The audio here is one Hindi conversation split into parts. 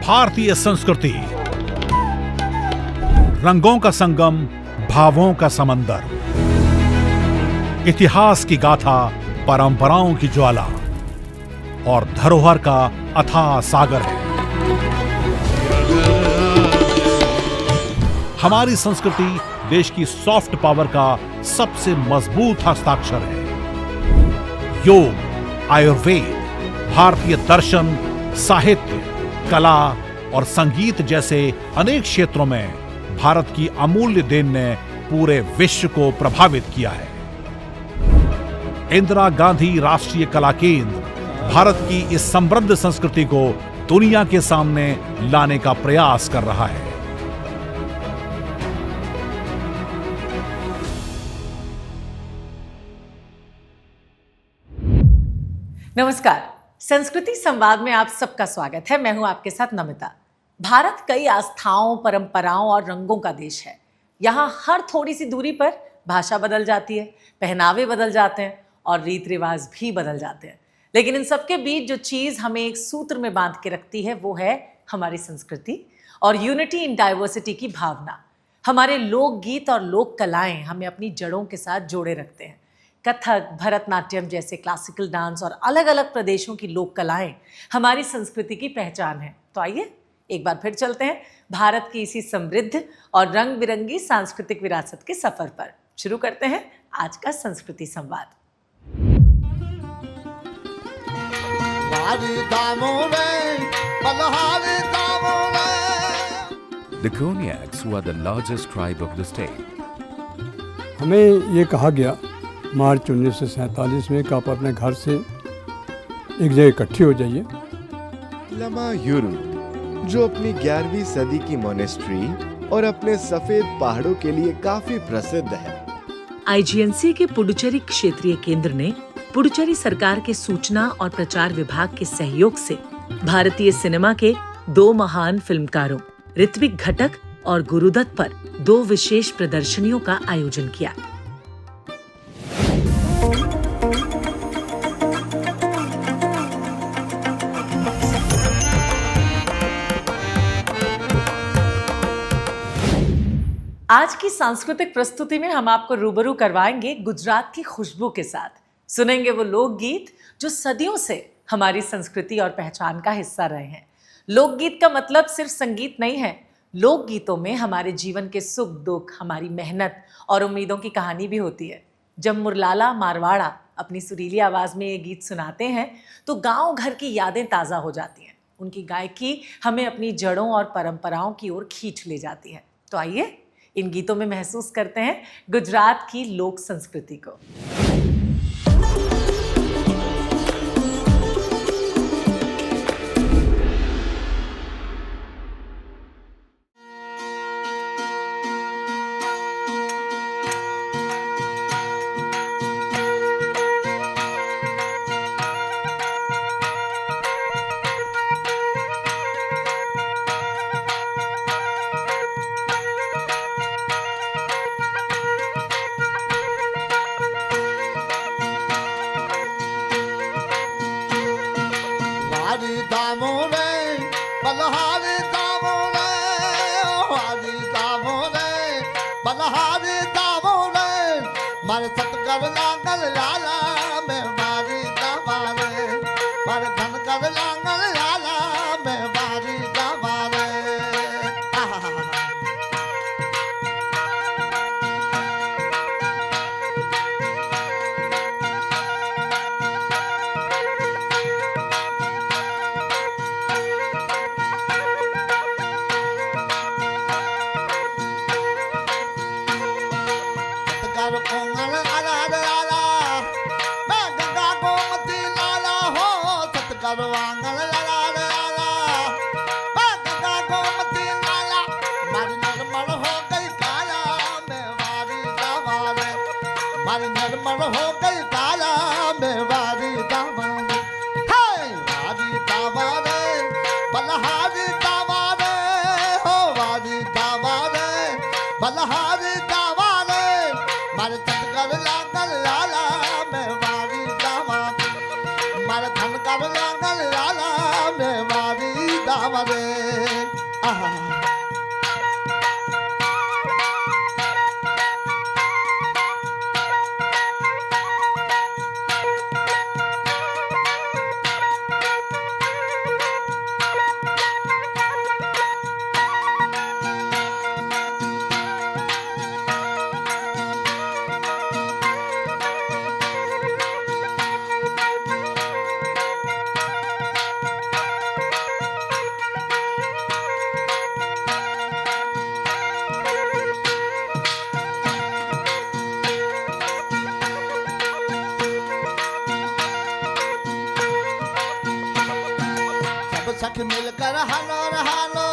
भारतीय संस्कृति, रंगों का संगम, भावों का समंदर, इतिहास की गाथा, परंपराओं की ज्वाला और धरोहर का अथाह सागर है। हमारी संस्कृति देश की सॉफ्ट पावर का सबसे मजबूत हस्ताक्षर है। योग, आयुर्वेद, भारतीय दर्शन, साहित्य, कला और संगीत जैसे अनेक क्षेत्रों में भारत की अमूल्य देन ने पूरे विश्व को प्रभावित किया है। इंदिरा गांधी राष्ट्रीय कला केंद्र भारत की इस समृद्ध संस्कृति को दुनिया के सामने लाने का प्रयास कर रहा है। नमस्कार, संस्कृति संवाद में आप सबका स्वागत है। मैं हूं आपके साथ नमिता। भारत कई आस्थाओं, परंपराओं और रंगों का देश है। यहाँ हर थोड़ी सी दूरी पर भाषा बदल जाती है, पहनावे बदल जाते हैं और रीत रिवाज भी बदल जाते हैं। लेकिन इन सबके बीच जो चीज़ हमें एक सूत्र में बांध के रखती है वो है हमारी संस्कृति और यूनिटी इन डाइवर्सिटी की भावना। हमारे लोकगीत और लोक कलाएं हमें अपनी जड़ों के साथ जोड़े रखते हैं। कथक, भरतनाट्यम जैसे क्लासिकल डांस और अलग अलग प्रदेशों की लोक कलाएं हमारी संस्कृति की पहचान है। तो आइए एक बार फिर चलते हैं भारत की इसी समृद्ध और रंग बिरंगी सांस्कृतिक विरासत के सफर पर। शुरू करते हैं आज का संस्कृति संवाद। The Koniaks, who are the largest tribe of the state. हमें ये कहा गया मार्च 1947 में कि आप अपने घर से एक जगह इकट्ठे हो जाइए। लमा यूरू, जो अपनी 11वीं सदी की मोनेस्ट्री और अपने सफेद पहाड़ों के लिए काफी प्रसिद्ध है। आईजीएनसी के पुडुचेरी क्षेत्रीय केंद्र ने पुडुचेरी सरकार के सूचना और प्रचार विभाग के सहयोग से भारतीय सिनेमा के दो महान फिल्मकारों ऋत्विक घटक और गुरुदत्त पर 2 विशेष प्रदर्शनियों का आयोजन किया। आज की सांस्कृतिक प्रस्तुति में हम आपको रूबरू करवाएंगे गुजरात की खुशबू के साथ। सुनेंगे वो लोकगीत जो सदियों से हमारी संस्कृति और पहचान का हिस्सा रहे हैं। लोकगीत का मतलब सिर्फ संगीत नहीं है। लोकगीतों में हमारे जीवन के सुख दुख, हमारी मेहनत और उम्मीदों की कहानी भी होती है। जब मुरलाला मारवाड़ा अपनी सुरीली आवाज में ये गीत सुनाते हैं तो गांव घर की यादें ताज़ा हो जाती हैं। उनकी गायकी हमें अपनी जड़ों और परंपराओं की ओर खींच ले जाती है। तो आइए इन गीतों में महसूस करते हैं गुजरात की लोक संस्कृति को। मारे धन कर लांगल लाला सखी मिलकर हलो रहालो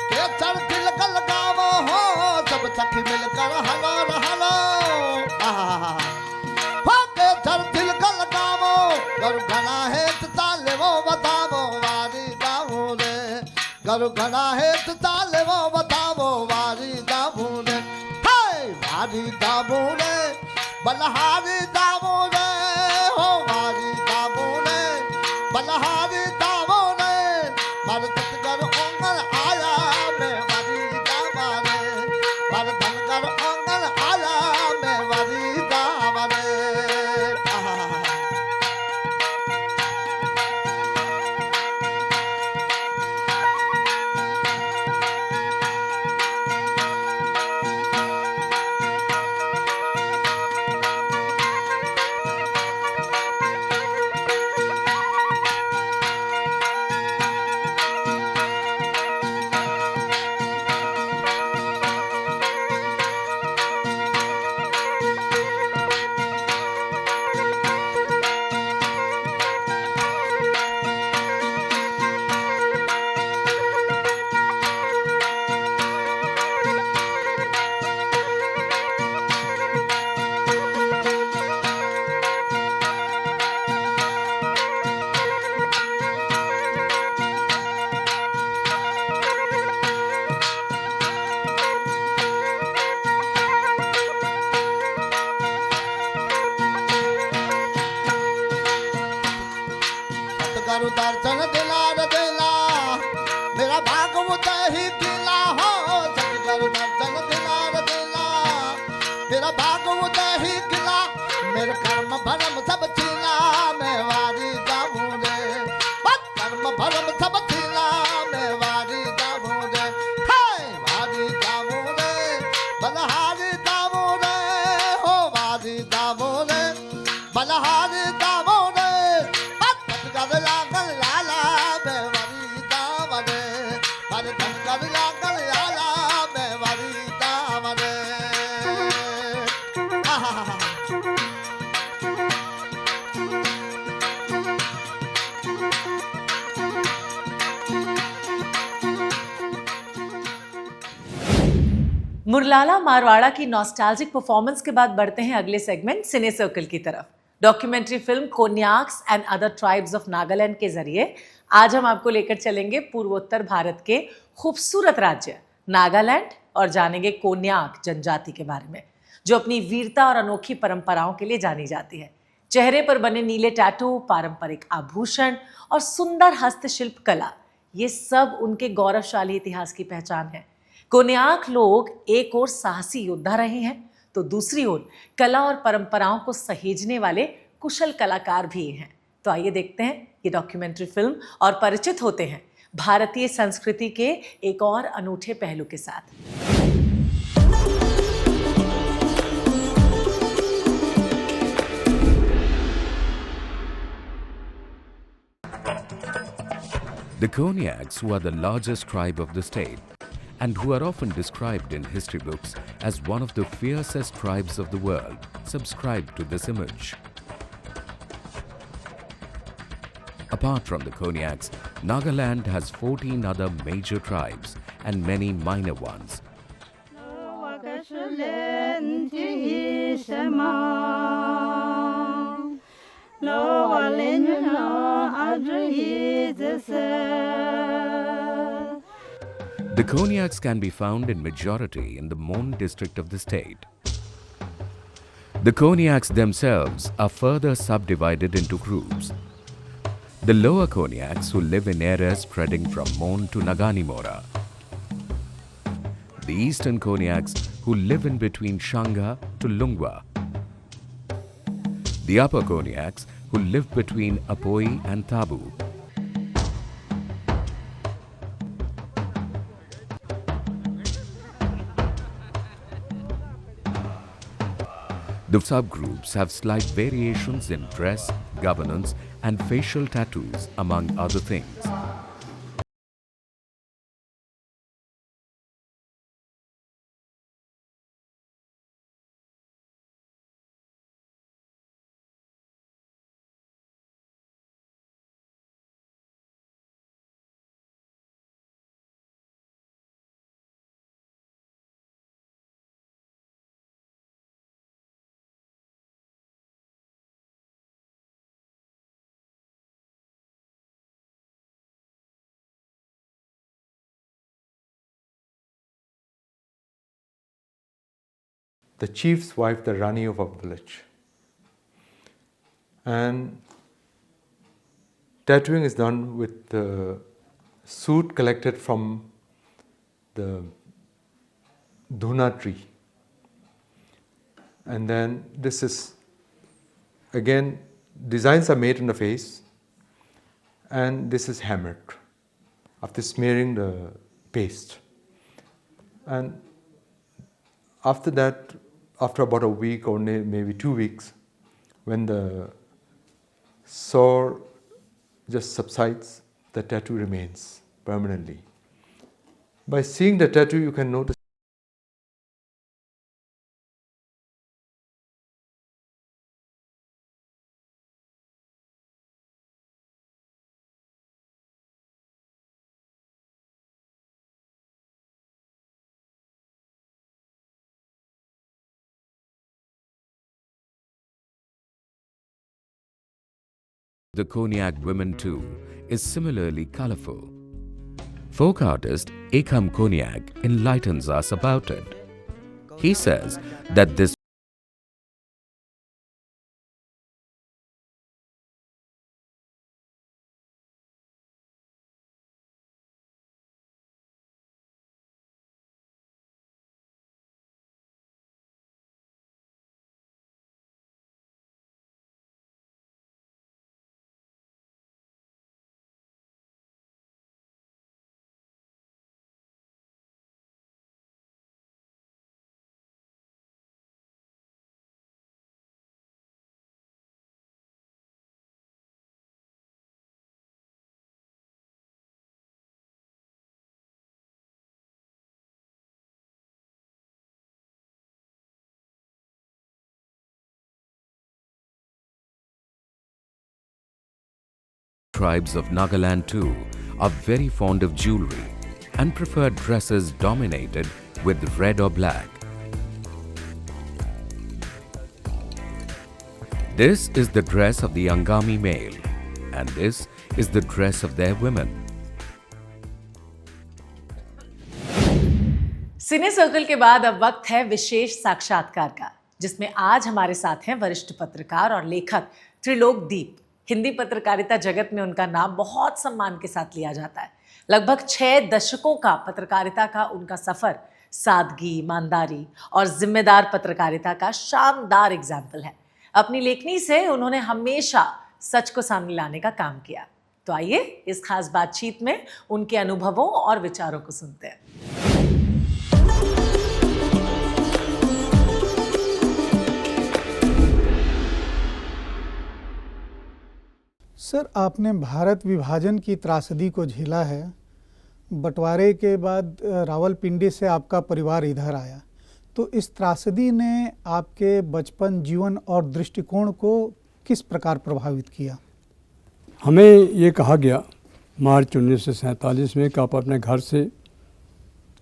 के चढ़ दिल गल गावो हो सब सखी मिलकर हलो रहालो हो के चढ़ दिल गल गावो गरु घना है ताले वो बतावो वारी गावो रे गरु घना है ताले वो बतावो वारी गावो रे हाय वारी गावो रे बलहारी गावो रे हो वारी गावो रे बलहारी गावो रे मर धनकर ओंगल आया मैं वारी गावा रे मर धनकर ओंगल आया मैं वारी गावा रे सतगुरु दर्शन दिला रे दिला मेरा भागवत ही दिला हो सतगुरु दर्शन दिला रे दिला मेरा भागवत ही दिला मेरे कर्म भरम सब छिला मैं वारी गाऊं रे बस कर्म भरम सब छिला मैं वारी गाऊं रे हाय वारी गाऊं रे बलहारी गाऊं रे हो वारी गाऊं रे बलहारी गाऊं रे गल लागल लाला मैं वारी गावा रे मर धनकर लागल लाला मैं वारी गावा रे मुरलाला मारवाड़ा की नॉस्टैल्जिक परफॉर्मेंस के बाद बढ़ते हैं अगले सेगमेंट सिने सर्कल की तरफ। Documentary film Konyaks and other tribes of Nagaland के जरिए आज हम आपको लेकर चलेंगे पूर्वोत्तर भारत के खूबसूरत राज्य नागालैंड और जानेंगे कोन्याक जनजाति के बारे में, जो अपनी वीरता और अनोखी परंपराओं के लिए जानी जाती है। चेहरे पर बने नीले टैटू, पारंपरिक आभूषण और सुंदर हस्तशिल्प कला, ये सब उनके गौरवशाली इतिहास की पहचान है। कोन्याक लोग एक और साहसी योद्धा रहे हैं तो दूसरी ओर कला और परंपराओं को सहेजने वाले कुशल कलाकार भी हैं। तो आइए देखते हैं ये डॉक्यूमेंट्री फिल्म और परिचित होते हैं भारतीय संस्कृति के एक और अनूठे पहलू के साथ। The Konyaks, who are the largest tribe of the state and who are often described in history books as one of the fiercest tribes of the world, subscribe to this image. Apart from the Konyaks, Nagaland has 14 other major tribes and many minor ones. The Konyaks can be found in majority in the Mon district of the state. The Konyaks themselves are further subdivided into groups. The lower Konyaks, who live in areas spreading from Mon to Naganimora. The eastern Konyaks, who live in between Shanga to Lungwa. The upper Konyaks, who live between Apoi and Tabu. The subgroups have slight variations in dress, governance, and facial tattoos, among other things. the chief's wife, the Rani of our village. And tattooing is done with the soot collected from the dhuna tree. And then this is, again, designs are made on the face, and this is hammered after smearing the paste. And after that, after about a week or maybe 2 weeks, when the sore just subsides, the tattoo remains permanently. By seeing the tattoo, you can notice the Konyak women too is similarly colorful. Folk artist Ekam Konyak enlightens us about it. He says that this tribes of Nagaland too are very fond of jewelry and prefer dresses dominated with red or black. This is the dress of the Angami male, and this is the dress of their women. Cine circle के बाद अब वक्त है विशेष साक्षात्कार का, जिसमें आज हमारे साथ हैं वरिष्ठ पत्रकार और लेखक त्रिलोक दीप। हिंदी पत्रकारिता जगत में उनका नाम बहुत सम्मान के साथ लिया जाता है। लगभग 6 दशकों का पत्रकारिता का उनका सफर सादगी, ईमानदारी और जिम्मेदार पत्रकारिता का शानदार एग्जाम्पल है। अपनी लेखनी से उन्होंने हमेशा सच को सामने लाने का काम किया। तो आइए इस खास बातचीत में उनके अनुभवों और विचारों को सुनते हैं। सर, आपने भारत विभाजन की त्रासदी को झेला है। बंटवारे के बाद रावलपिंडी से आपका परिवार इधर आया, तो इस त्रासदी ने आपके बचपन, जीवन और दृष्टिकोण को किस प्रकार प्रभावित किया? हमें ये कहा गया मार्च 1947 में कि आप अपने घर से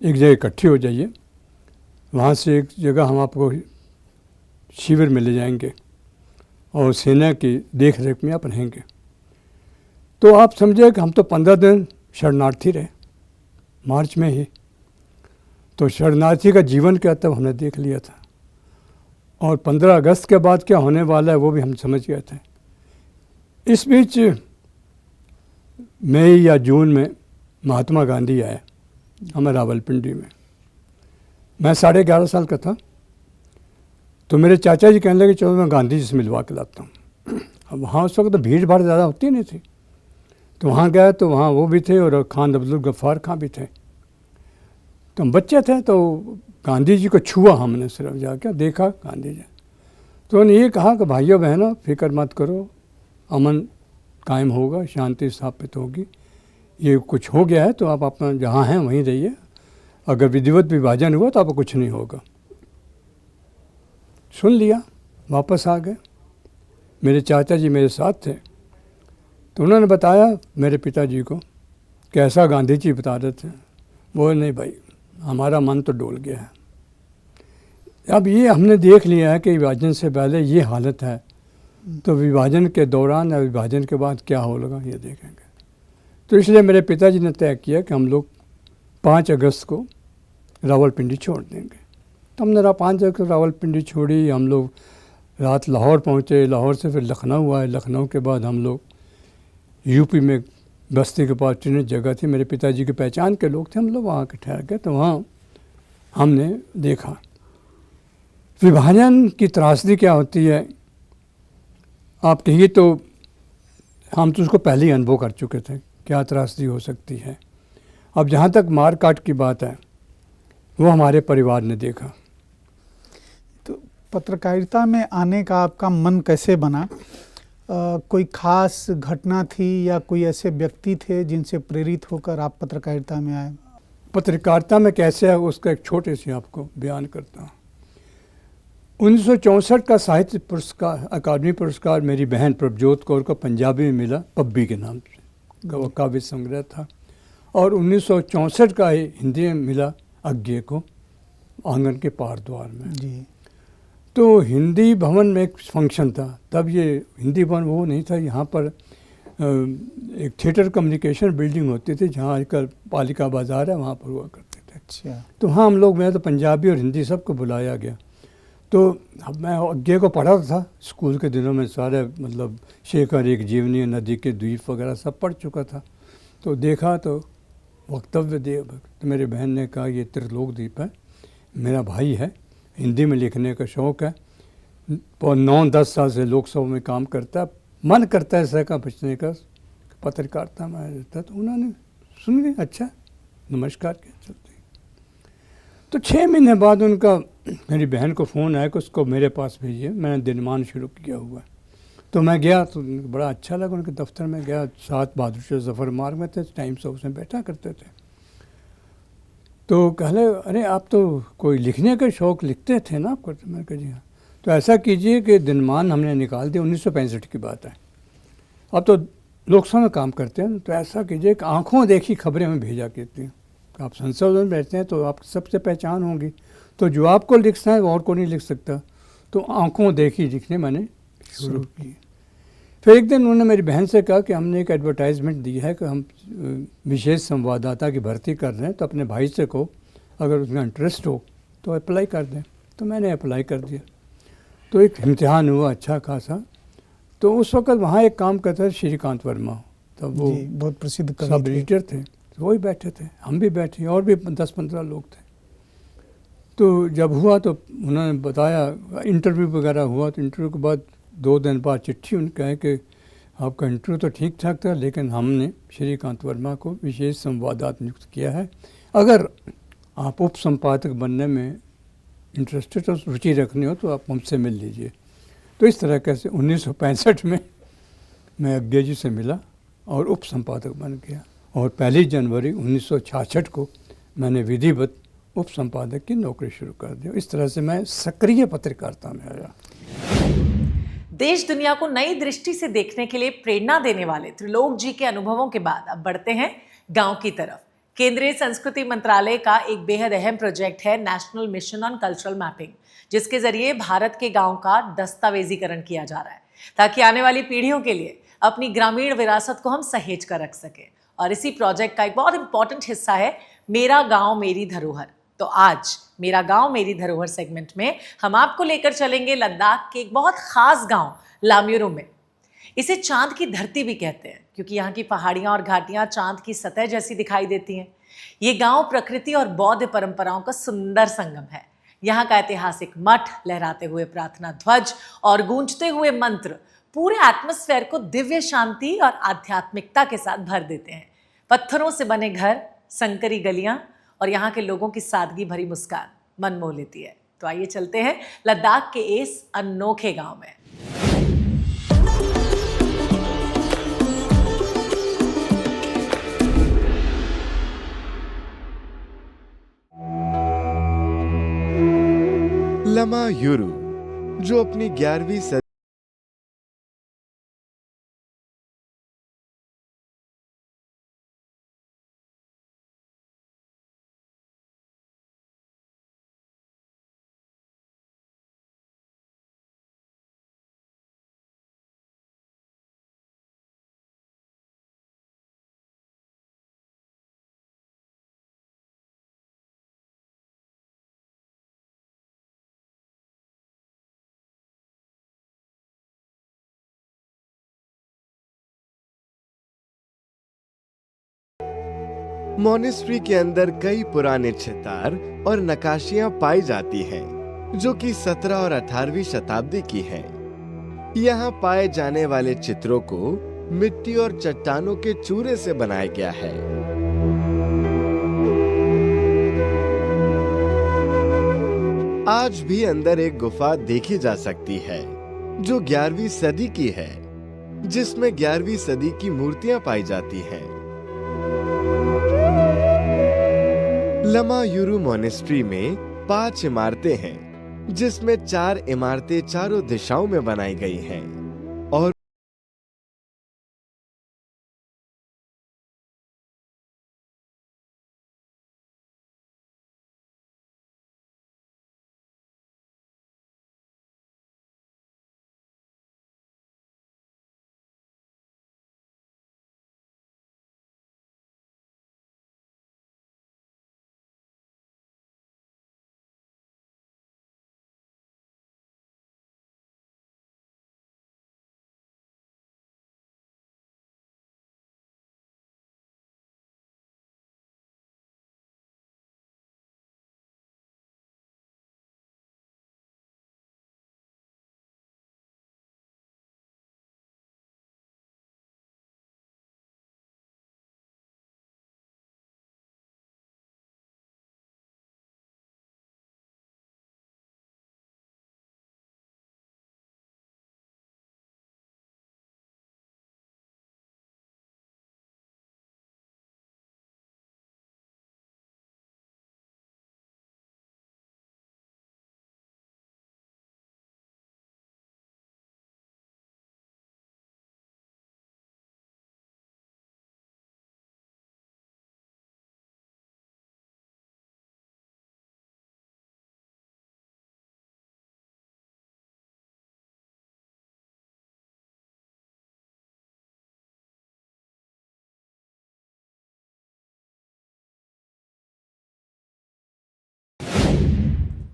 एक जगह इकट्ठे हो जाइए, वहाँ से एक जगह हम आपको शिविर में ले जाएंगे और सेना की देख रेख में आप रहेंगे। तो आप समझे कि हम तो 15 दिन शरणार्थी रहे मार्च में ही, तो शरणार्थी का जीवन क्या तब हमने देख लिया था, और 15 अगस्त के बाद क्या होने वाला है वो भी हम समझ गए थे। इस बीच मई या जून में महात्मा गांधी आए हमें रावलपिंडी में। मैं 11.5 साल का था, तो मेरे चाचा जी कहने लगे चलो मैं गांधी जी से मिलवा के लाता हूँ। अब वहाँ उस वक्त तो भीड़ भाड़ ज़्यादा होती नहीं थी, तो वहाँ गए तो वहाँ वो भी थे और खान अब्दुल गफ्फार खां भी थे। तो हम बच्चे थे, तो गांधी जी को छुआ हमने, सिर्फ जाकर देखा गांधी जी। तो उन्होंने ये कहा कि भाइयों बहनों फिक्र मत करो, अमन कायम होगा, शांति स्थापित होगी। ये कुछ हो गया है तो आप अपना जहाँ हैं वहीं रहिए, अगर विधिवत विभाजन हुआ तो आपको कुछ नहीं होगा। सुन लिया, वापस आ गए। मेरे चाचा जी मेरे साथ थे, तो उन्होंने बताया मेरे पिताजी को कि ऐसा गांधी जी बता रहे थे। वो नहीं भाई, हमारा मन तो डोल गया है। अब ये हमने देख लिया है कि विभाजन से पहले ये हालत है, तो विभाजन के दौरान या विभाजन के बाद क्या होगा ये देखेंगे। तो इसलिए मेरे पिताजी ने तय किया कि हम लोग 5 अगस्त को रावलपिंडी छोड़ देंगे। हमने 5 जगह रावलपिंडी छोड़ी, हम लोग रात लाहौर पहुँचे, लाहौर से फिर लखनऊ आए, लखनऊ के बाद हम लोग यूपी में बस्ती के पास ट्रेन जगह थी, मेरे पिताजी की पहचान के लोग थे, हम लोग वहाँ के ठहर गए। तो वहाँ हमने देखा विभाजन की त्रासदी क्या होती है। आप कहिए तो हम तो उसको पहले ही अनुभव कर चुके थे, क्या त्रासदी हो सकती है। अब जहाँ तक मार काट की बात है, वो हमारे परिवार ने देखा। तो पत्रकारिता में आने का आपका मन कैसे बना? कोई खास घटना थी या कोई ऐसे व्यक्ति थे जिनसे प्रेरित होकर आप पत्रकारिता में आए? पत्रकारिता में कैसे है उसका एक छोटे से आपको बयान करता हूँ। 1964 का साहित्य पुरस्कार, अकादमी पुरस्कार मेरी बहन प्रभजोत कौर को पंजाबी में मिला, पब्बी के नाम से, वो काव्य संग्रह था। और 1964 का हिंदी में मिला अज्ञे को, आंगन के पार द्वार में। जी। तो हिंदी भवन में एक फंक्शन था, तब ये हिंदी भवन वो नहीं था, यहाँ पर एक थिएटर कम्युनिकेशन बिल्डिंग होती थी, जहाँ आजकल पालिका बाज़ार है, वहाँ पर हुआ करते थे। अच्छा। तो हाँ, हम लोग, मैं तो पंजाबी और हिंदी सबको बुलाया गया। तो अब मैं अज्ञे को पढ़ा था स्कूल के दिनों में, सारे मतलब शेखर एक जीवनी, नदी के द्वीप वगैरह सब पढ़ चुका था। तो देखा तो वक्तव्य दे, तो मेरी बहन ने कहा ये त्रिलोक द्वीप है, मेरा भाई है, हिंदी में लिखने का शौक़ है, और 9-10 साल से लोकसभा में काम करता है, मन करता है ऐसा का बचने का, पत्रकारिता में रहता। तो उन्होंने सुन लिया, अच्छा नमस्कार क्या चलते। तो 6 महीने बाद उनका, मेरी बहन को फ़ोन आया कि उसको मेरे पास भेजिए, मैंने दिनमान शुरू किया हुआ। तो मैं गया, तो बड़ा अच्छा लगा, उनके दफ्तर में गया, 7 बहादुर शाह ज़फ़र मार्ग में थे, टाइम्स हाउस में बैठा करते थे। तो कहले, अरे आप तो कोई लिखने का शौक़, लिखते थे ना आप करते? मैंने कहा जी हाँ। तो ऐसा कीजिए कि दिनमान हमने निकाल दिया, 1965 की बात है, अब तो लोकसभा में काम करते हैं, तो ऐसा कीजिए कि आँखों देखी खबरें हमें भेजा करती हैं। आप संसद में बैठते हैं तो आप सबसे पहचान होंगी, तो जो आपको लिखना है वो और को नहीं लिख सकता। तो आँखों देखी लिखने मैंने शुरू की। फिर एक दिन उन्होंने मेरी बहन से कहा कि हमने एक एडवर्टाइजमेंट दी है कि हम विशेष संवाददाता की भर्ती कर रहे हैं, तो अपने भाई से को अगर उसमें इंटरेस्ट हो तो अप्लाई कर दें। तो मैंने अप्लाई कर दिया। तो एक इम्तिहान हुआ अच्छा खासा। तो उस वक्त वहाँ एक काम करता था श्रीकांत वर्मा, तब वो बहुत प्रसिद्ध कवि सब एडिटर थे, तो वही बैठे थे, हम भी बैठे, और भी 10-15 लोग थे। तो जब हुआ तो उन्होंने बताया, इंटरव्यू वगैरह हुआ, तो इंटरव्यू के बाद 2 दिन बाद चिट्ठी उनके कहे कि आपका इंटरव्यू तो ठीक ठाक था, लेकिन हमने श्रीकांत वर्मा को विशेष संवाददाता नियुक्त किया है, अगर आप उप संपादक बनने में इंटरेस्टेड हो, रुचि रखनी हो, तो आप हमसे मिल लीजिए। तो इस तरह कैसे 1965 में मैं अज्ञे जी से मिला और उप संपादक बन गया, और 1 जनवरी 1966 को मैंने विधिवत उप संपादक की नौकरी शुरू कर दी। इस तरह से मैं सक्रिय पत्रकारिता में आया। देश दुनिया को नई दृष्टि से देखने के लिए प्रेरणा देने वाले त्रिलोक जी के अनुभवों के बाद अब बढ़ते हैं गांव की तरफ। केंद्रीय संस्कृति मंत्रालय का एक बेहद अहम प्रोजेक्ट है national mission on cultural mapping, जिसके जरिए भारत के गांव का दस्तावेजीकरण किया जा रहा है, ताकि आने वाली पीढ़ियों के लिए अपनी ग्रामीण विरासत को हम सहेज कर रख सकें। और इसी प्रोजेक्ट का एक बहुत इंपॉर्टेंट हिस्सा है मेरा गांव मेरी धरोहर। तो आज मेरा गांव मेरी धरोहर सेगमेंट में हम आपको लेकर चलेंगे लद्दाख के एक बहुत खास गांव लाम्यूरो में। इसे चांद की धरती भी कहते हैं, क्योंकि यहाँ की पहाड़ियां और घाटियां चांद की सतह जैसी दिखाई देती हैं। ये गांव प्रकृति और बौद्ध परंपराओं का सुंदर संगम है। यहाँ का ऐतिहासिक मठ, लहराते हुए प्रार्थना ध्वज और गूंजते हुए मंत्र पूरे एटमॉस्फेयर को दिव्य शांति और आध्यात्मिकता के साथ भर देते हैं। पत्थरों से बने घर, संकरी गलियां और यहाँ के लोगों की सादगी भरी मुस्कान मन मोह लेती है। तो आइए चलते हैं लद्दाख के इस अनोखे गांव में। लमा युरू, जो अपनी 11वीं सदी मॉनेस्ट्री के अंदर कई पुराने चितार और नक्काशियां पाई जाती हैं, जो कि 17 और 18वीं शताब्दी की हैं। यहाँ पाए जाने वाले चित्रों को मिट्टी और चट्टानों के चूरे से बनाया गया है। आज भी अंदर एक गुफा देखी जा सकती है, जो 11वीं सदी की है, जिसमें 11वीं सदी की मूर्तियां पाई जाती हैं। लमा युरु मॉनेस्ट्री में 5 इमारतें हैं, जिसमें 4 इमारतें चारों दिशाओं में बनाई गई हैं और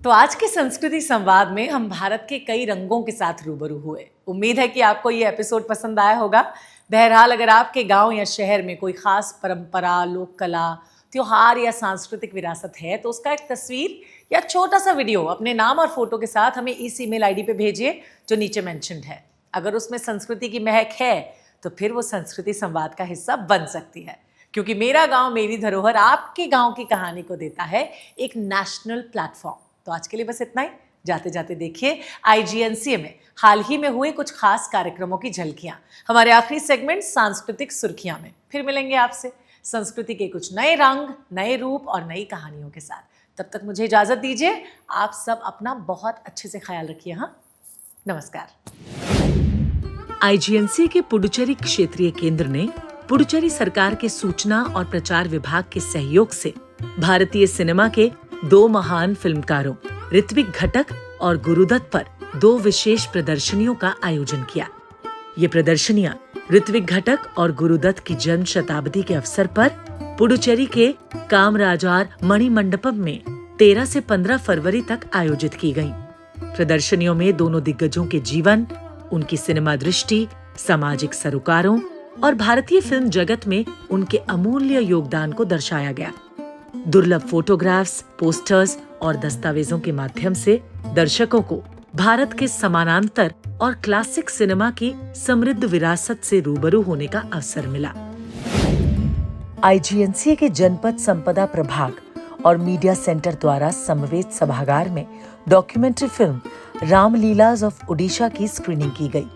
तो आज के संस्कृति संवाद में हम भारत के कई रंगों के साथ रूबरू हुए। उम्मीद है कि आपको ये एपिसोड पसंद आया होगा। बहरहाल, अगर आपके गांव या शहर में कोई खास परंपरा, लोक कला, त्योहार या सांस्कृतिक विरासत है, तो उसका एक तस्वीर या छोटा सा वीडियो अपने नाम और फोटो के साथ हमें इस ईमेल आईडी पे भेजिए जो नीचे मेंशन्ड है। अगर उसमें संस्कृति की महक है तो फिर वो संस्कृति संवाद का हिस्सा बन सकती है, क्योंकि मेरा गांव मेरी धरोहर आपके गांव की कहानी को देता है एक नेशनल प्लेटफॉर्म। तो आज के लिए बस इतना ही। जाते जाते देखिए IGNCA में हाल ही में हुए कुछ खास कार्यक्रमों की झलकियां, हमारे आखिरी सेगमेंट सांस्कृतिक सुर्खियां में। फिर मिलेंगे आपसे संस्कृति के कुछ नए रंग, नए रूप और नई कहानियों के साथ। तब तक मुझे इजाजत दीजिए। आप सब अपना बहुत अच्छे से ख्याल रखिए। हाँ, नमस्कार। IGNCA के पुडुचेरी क्षेत्रीय केंद्र ने पुडुचेरी सरकार के सूचना और प्रचार विभाग के सहयोग से भारतीय सिनेमा के 2 महान फिल्मकारों ऋत्विक घटक और गुरुदत्त पर 2 विशेष प्रदर्शनियों का आयोजन किया। ये प्रदर्शनियां ऋत्विक घटक और गुरुदत्त की जन्म शताब्दी के अवसर पर पुडुचेरी के कामराजार मणिमंडपम में 13 से 15 फरवरी तक आयोजित की गईं। प्रदर्शनियों में दोनों दिग्गजों के जीवन, उनकी सिनेमा दृष्टि, सामाजिक सरोकारों और भारतीय फिल्म जगत में उनके अमूल्य योगदान को दर्शाया गया। दुर्लभ फोटोग्राफ्स, पोस्टर्स और दस्तावेजों के माध्यम से दर्शकों को भारत के समानांतर और क्लासिक सिनेमा की समृद्ध विरासत से रूबरू होने का अवसर मिला। IGNCA के जनपद संपदा प्रभाग और मीडिया सेंटर द्वारा समवेत सभागार में डॉक्यूमेंट्री फिल्म रामलीलाज ऑफ उड़ीसा की स्क्रीनिंग की गई।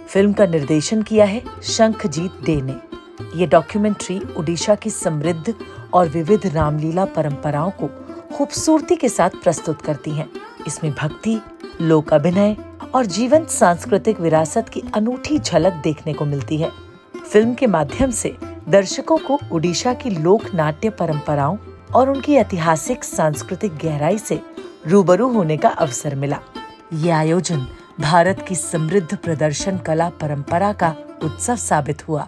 फिल्म का निर्देशन किया है शंखजीत डे ने। ये डॉक्यूमेंट्री उड़ीसा की समृद्ध और विविध रामलीला परंपराओं को खूबसूरती के साथ प्रस्तुत करती हैं। इसमें भक्ति, लोक अभिनय और जीवंत सांस्कृतिक विरासत की अनूठी झलक देखने को मिलती है। फिल्म के माध्यम से दर्शकों को उड़ीसा की लोक नाट्य परंपराओं और उनकी ऐतिहासिक सांस्कृतिक गहराई से रूबरू होने का अवसर मिला। ये आयोजन भारत की समृद्ध प्रदर्शन कला परंपरा का उत्सव साबित हुआ।